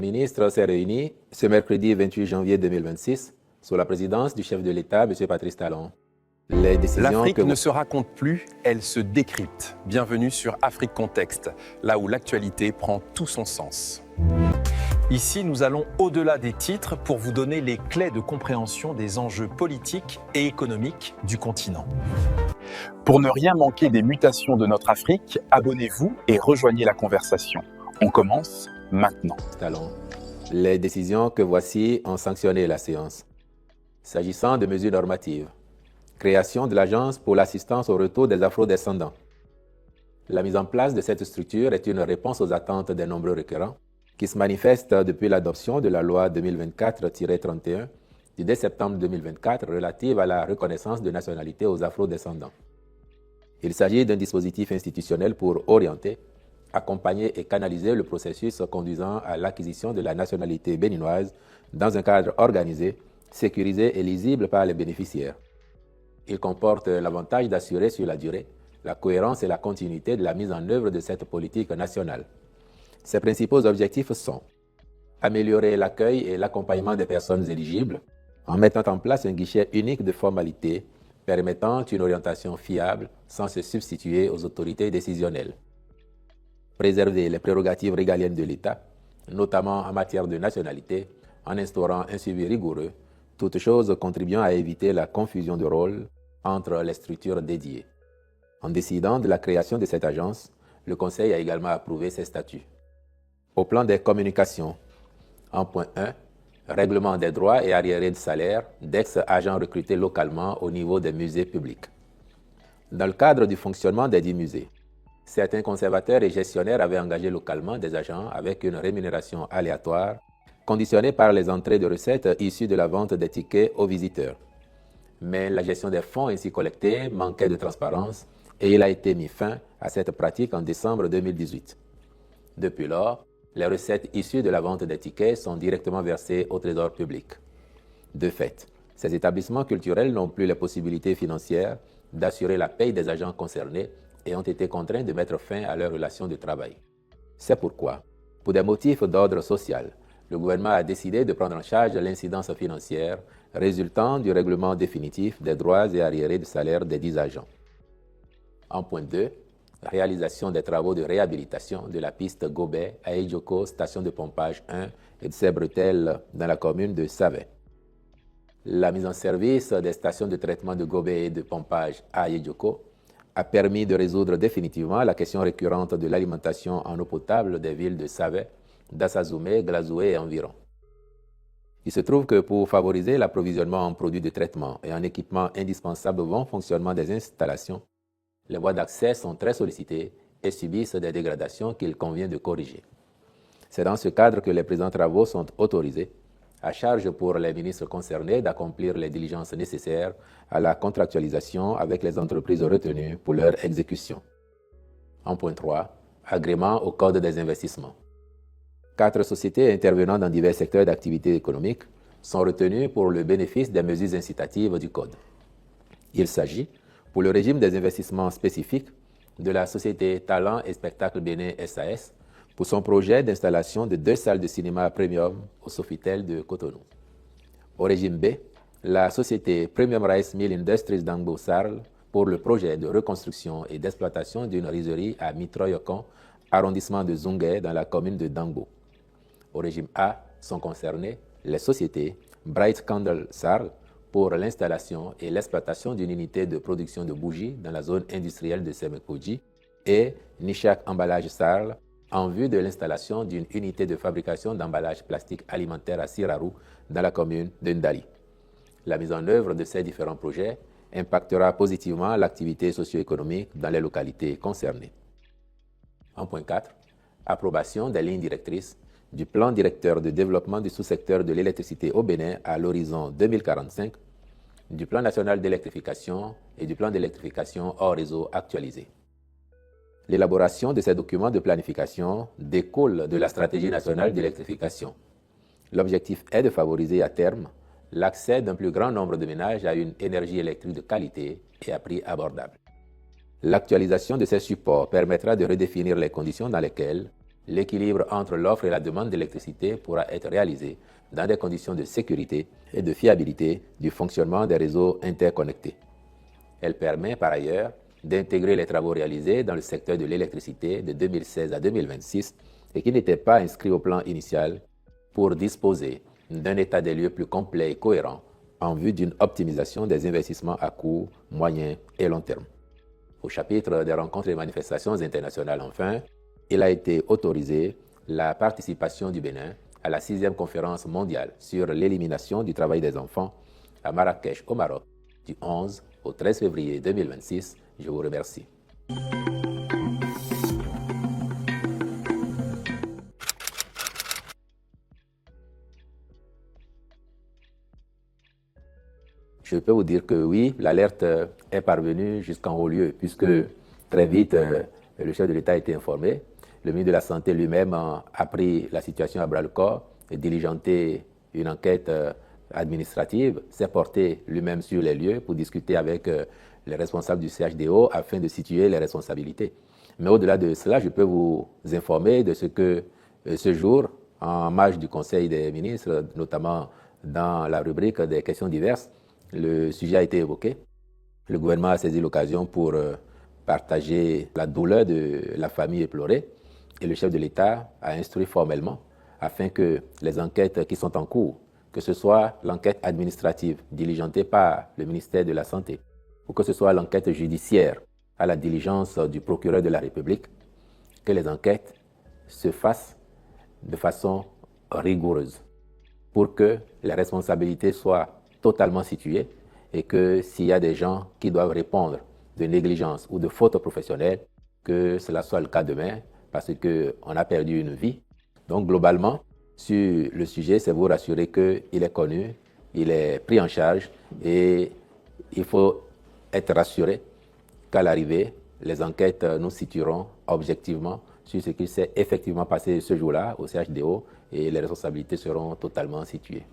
Le ministre s'est réuni ce mercredi 28 janvier 2026 sous la présidence du chef de l'État, M. Patrice Talon. L'Afrique ne se raconte plus, elle se décrypte. Bienvenue sur Afrique Contexte, là où l'actualité prend tout son sens. Ici, nous allons au-delà des titres pour vous donner les clés de compréhension des enjeux politiques et économiques du continent. Pour ne rien manquer des mutations de notre Afrique, abonnez-vous et rejoignez la conversation. On commence maintenant. Les décisions que voici ont sanctionné la séance. S'agissant de mesures normatives, création de l'Agence pour l'assistance au retour des afro-descendants. La mise en place de cette structure est une réponse aux attentes des nombreux requérants qui se manifestent depuis l'adoption de la loi 2024-31 du 10 septembre 2024 relative à la reconnaissance de nationalité aux afro-descendants. Il s'agit d'un dispositif institutionnel pour orienter, accompagner et canaliser le processus conduisant à l'acquisition de la nationalité béninoise dans un cadre organisé, sécurisé et lisible par les bénéficiaires. Il comporte l'avantage d'assurer sur la durée la cohérence et la continuité de la mise en œuvre de cette politique nationale. Ses principaux objectifs sont améliorer l'accueil et l'accompagnement des personnes éligibles en mettant en place un guichet unique de formalités permettant une orientation fiable sans se substituer aux autorités décisionnelles. Préserver les prérogatives régaliennes de l'État, notamment en matière de nationalité, en instaurant un suivi rigoureux, toutes choses contribuant à éviter la confusion de rôles entre les structures dédiées. En décidant de la création de cette agence, le Conseil a également approuvé ses statuts. Au plan des communications, en point 1, règlement des droits et arriérés de salaire d'ex-agents recrutés localement au niveau des musées publics. Dans le cadre du fonctionnement des 10 musées, certains conservateurs et gestionnaires avaient engagé localement des agents avec une rémunération aléatoire conditionnée par les entrées de recettes issues de la vente des tickets aux visiteurs. Mais la gestion des fonds ainsi collectés manquait de transparence et il a été mis fin à cette pratique en décembre 2018. Depuis lors, les recettes issues de la vente des tickets sont directement versées au trésor public. De fait, ces établissements culturels n'ont plus les possibilités financières d'assurer la paye des agents concernés et ont été contraints de mettre fin à leurs relations de travail. C'est pourquoi, pour des motifs d'ordre social, le gouvernement a décidé de prendre en charge l'incidence financière résultant du règlement définitif des droits et arriérés de salaire des 10 agents. En point 2, réalisation des travaux de réhabilitation de la piste Gobet à Ejoko, station de pompage 1 et de ses bretelles dans la commune de Savet. La mise en service des stations de traitement de Gobet et de pompage à Ejoko a permis de résoudre définitivement la question récurrente de l'alimentation en eau potable des villes de Savet, d'Assazoume, Glazoué et environ. Il se trouve que pour favoriser l'approvisionnement en produits de traitement et en équipements indispensables au bon fonctionnement des installations, les voies d'accès sont très sollicitées et subissent des dégradations qu'il convient de corriger. C'est dans ce cadre que les présents travaux sont autorisés, à charge pour les ministres concernés d'accomplir les diligences nécessaires à la contractualisation avec les entreprises retenues pour leur exécution. En point 3, agrément au Code des investissements. 4 sociétés intervenant dans divers secteurs d'activité économique sont retenues pour le bénéfice des mesures incitatives du Code. Il s'agit, pour le régime des investissements spécifiques, de la société Talent et Spectacle Bénin SAS pour son projet d'installation de 2 salles de cinéma premium au Sofitel de Cotonou. Au régime B, la société Premium Rice Mill Industries d'Angbo Sarl pour le projet de reconstruction et d'exploitation d'une rizerie à Mitroyokon, arrondissement de Zungué dans la commune de Dangbo. Au régime A sont concernées les sociétés Bright Candle Sarl pour l'installation et l'exploitation d'une unité de production de bougies dans la zone industrielle de Semekoji et Nishak Emballage Sarl en vue de l'installation d'une unité de fabrication d'emballages plastiques alimentaires à Sirarou dans la commune de Ndali. La mise en œuvre de ces différents projets impactera positivement l'activité socio-économique dans les localités concernées. En point 4, approbation des lignes directrices du plan directeur de développement du sous-secteur de l'électricité au Bénin à l'horizon 2045, du plan national d'électrification et du plan d'électrification hors réseau actualisé. L'élaboration de ces documents de planification découle de la stratégie nationale d'électrification. L'objectif est de favoriser à terme l'accès d'un plus grand nombre de ménages à une énergie électrique de qualité et à prix abordable. L'actualisation de ces supports permettra de redéfinir les conditions dans lesquelles L'équilibre entre l'offre et la demande d'électricité pourra être réalisé dans des conditions de sécurité et de fiabilité du fonctionnement des réseaux interconnectés. Elle permet par ailleurs d'intégrer les travaux réalisés dans le secteur de l'électricité de 2016 à 2026 et qui n'étaient pas inscrits au plan initial pour disposer d'un état des lieux plus complet et cohérent en vue d'une optimisation des investissements à court, moyen et long terme. Au chapitre des rencontres et manifestations internationales, enfin, il a été autorisé la participation du Bénin à la 6e conférence mondiale sur l'élimination du travail des enfants à Marrakech au Maroc du 11 au 13 février 2026. Je vous remercie. Je peux vous dire que oui, l'alerte est parvenue jusqu'en haut lieu, puisque très vite, le chef de l'État a été informé. Le ministre de la Santé lui-même a pris la situation à bras-le-corps et diligenté une enquête administrative, s'est porté lui-même sur les lieux pour discuter avec les responsables du CHDO afin de situer les responsabilités. Mais au-delà de cela, je peux vous informer de ce que ce jour, en marge du Conseil des ministres, notamment dans la rubrique des questions diverses, le sujet a été évoqué. Le gouvernement a saisi l'occasion pour partager la douleur de la famille éplorée et le chef de l'État a instruit formellement afin que les enquêtes qui sont en cours, que ce soit l'enquête administrative diligentée par le ministère de la Santé ou que ce soit l'enquête judiciaire à la diligence du procureur de la République, que les enquêtes se fassent de façon rigoureuse pour que les responsabilités soient totalement situées et que s'il y a des gens qui doivent répondre de négligence ou de faute professionnelle, que cela soit le cas demain parce qu'on a perdu une vie. Donc globalement, sur le sujet, c'est vous rassurer qu'il est connu, il est pris en charge et il faut être rassuré qu'à l'arrivée, les enquêtes nous situeront objectivement sur ce qui s'est effectivement passé ce jour-là au CHDO et les responsabilités seront totalement situées.